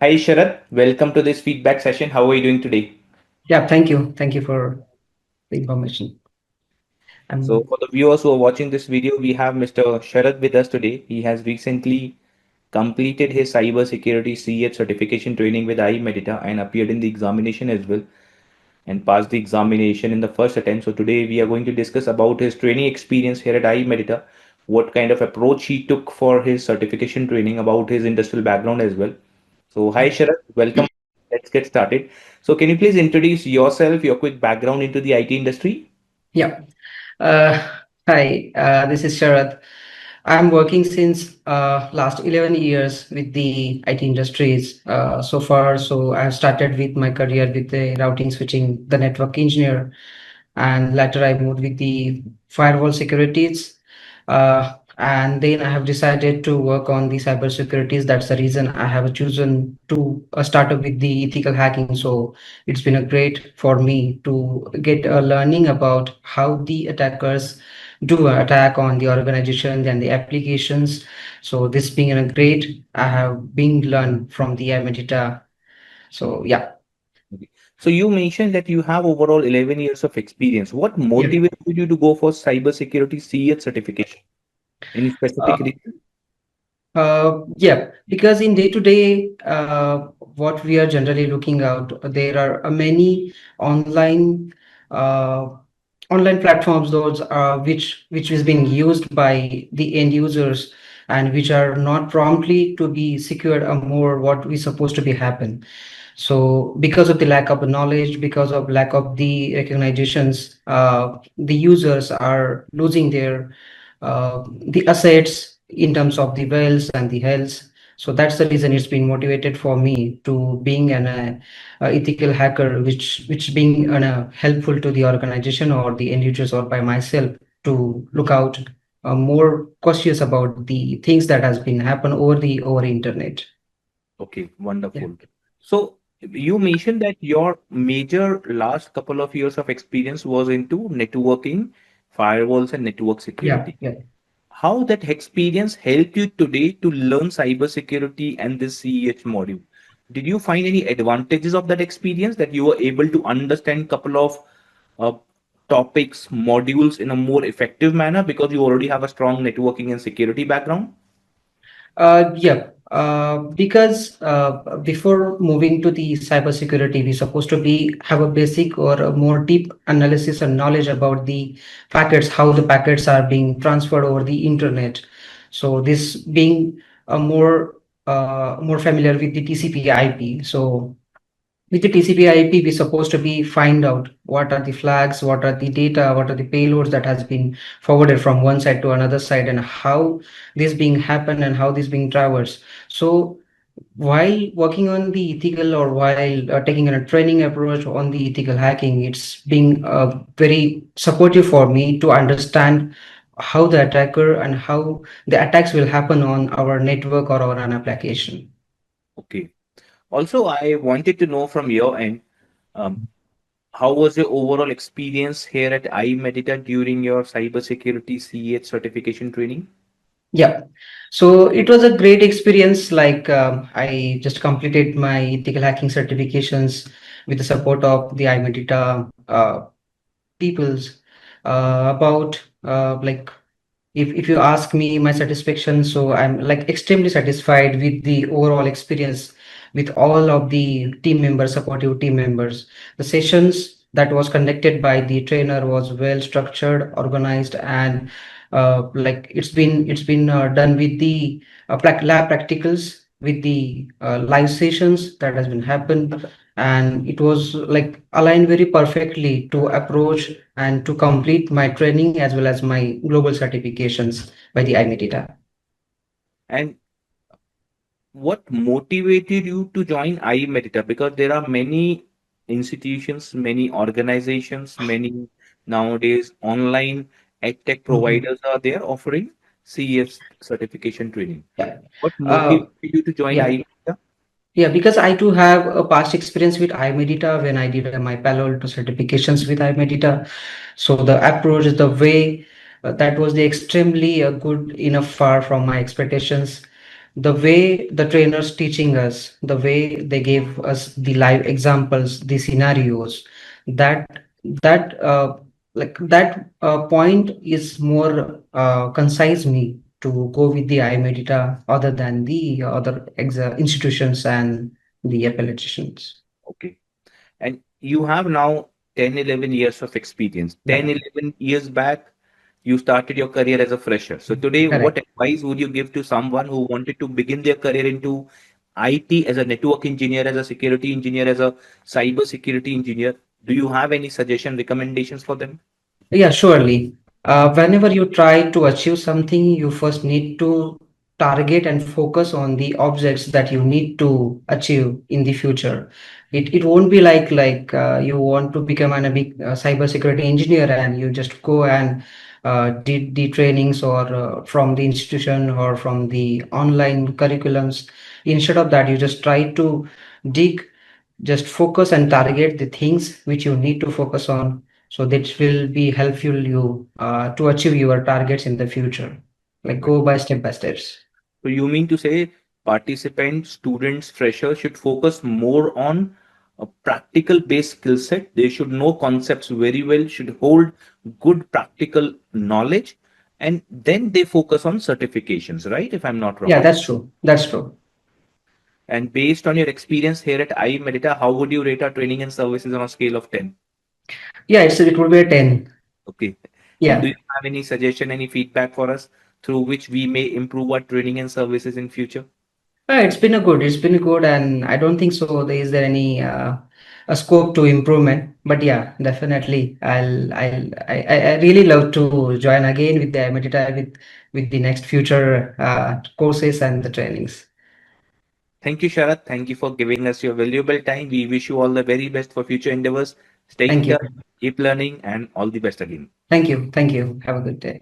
Hi Sharad, welcome to this feedback session. How are you doing today? Yeah, thank you. Thank you for the information. So, Um, for the viewers who are watching this video, we have Mr. Sharad with us today. He has recently completed his cybersecurity CEH certification training with I-MEDITA and appeared in the examination as well and passed the examination in the first attempt. So, today we are going to discuss about his training experience here at I-MEDITA, what kind of approach he took for his certification training, about his industrial background as well. So, hi Sharad, welcome. Let's get started. So, can you please introduce yourself, your quick background into the IT industry? yeah. Uh, Hi, this is Sharad. I'm working since last 11 years with the IT industries so far. So I started with my career with the routing, switching, the network engineer, and later I moved with the firewall securities. And then I have decided to work on the cyber securities. That's the reason I have chosen to start up with the ethical hacking. So it's been a great for me to get a learning about how the attackers do an attack on the organizations and the applications. So this being a great, I have been learned from the I-MEDITA. So yeah, Okay. So you mentioned that you have overall 11 years of experience. What yeah. motivated you to go for cybersecurity CEH certification? Any specific Uh, reason? yeah, because in day to day, what we are generally looking out, there are many online uh, online platforms, those which is being used by the end users and which are not promptly to be secured more what we supposed to be happen. So because of the lack of knowledge, because of lack of the recognitions, the users are losing their the assets in terms of the wealth and the health. So that's the reason it's been motivated for me to being an ethical hacker, which being helpful to the organization or the end users or by myself to look out more cautious about the things that has been happen over internet. Okay, Yeah, wonderful. So you mentioned that your major last couple of years of experience was into networking, firewalls, and network yeah, security. yeah. How that experience helped you today to learn cybersecurity and this CEH module? Did you find any advantages of that experience that you were able to understand couple of uh, topics, modules in a more effective manner because you already have a strong networking and security background? Yeah, because before moving to the cybersecurity, we're supposed to be have a basic or a more deep analysis and knowledge about the packets, how the packets are being transferred over the internet. So this being a more familiar with the TCP/IP. So with the TCP/IP, we're supposed to be find out what are the flags, what are the data, what are the payloads that has been forwarded from one side to another side, and how this being happen and how this being traversed. So while working on the ethical or while taking a training approach on the ethical hacking, it's being very supportive for me to understand how the attacker and how the attacks will happen on our network or on an application. Okay. Also, I wanted to know from your end, um, how was your overall experience here at iMedita during your cybersecurity CEH certification training? Yeah. So it was a great experience. Like I just completed my ethical hacking certifications with the support of the I-MEDITA peoples about like if you ask me my satisfaction, so I'm like extremely satisfied with the overall experience with all of the team members, supportive team members. The sessions that was conducted by the trainer was well structured, organized, and like it's been done with the lab practicals with the live sessions that has been happened, and it was like aligned very perfectly to approach and to complete my training as well as my global certifications by the I-MEDITA. And what motivated you to join iMedita? Because there are many institutions, many organizations, many nowadays online edtech Mhm. providers are there offering CES certification training. Yeah. What Uh, motivated you to join yeah. iMedita? Yeah, because I too have a past experience with I-MEDITA when I did my Palo Alto certifications with I-MEDITA. So the approach, the way that was the extremely good enough far from my expectations. the way the trainers teaching us, the way they gave us the live examples, the scenarios, that that like that point is more concise me to go with the I-MEDITA other than the other institutions and the applications. Okay. And you have now 10, 11 years of experience. Yeah, 10, 11 years back, you started your career as a fresher. So today, what correct. advice would you give to someone who wanted to begin their career into IT as a network engineer, as a security engineer, as a cyber security engineer? Do you have any suggestion, recommendations for them? Yeah, surely. Whenever you try to achieve something, you first need to target and focus on the objects that you need to achieve in the future. It won't be like you want to become a big cybersecurity engineer and you just go and did the trainings or from the institution or from the online curriculums. Instead of that, you just try to dig, just focus and target the things which you need to focus on, so that will be helpful you to achieve your targets in the future, like Right. go by steps. So you mean to say participants, students, freshers should focus more on a practical based skill set. They should know concepts very well, should hold good practical knowledge, and then they focus on certifications, right? If I'm not Yeah, wrong. that's true, that's true. And based on your experience here at I-MEDITA, how would you rate our training and services on a scale of 10? Yeah, it will be a 10. Okay. And do Yeah. you have any suggestion, any feedback for us through which we may improve our training and services in future? It's been good, and I don't think so there is there any a scope to improvement. But yeah, definitely, I really love to join again with the Medita with the next future courses and the trainings. Thank you, Sharad. Thank you for giving us your valuable time. We wish you all the very best for future endeavors. Stay in Thank you. touch, keep learning, and all the best again. Thank you. Thank you. Have a good day.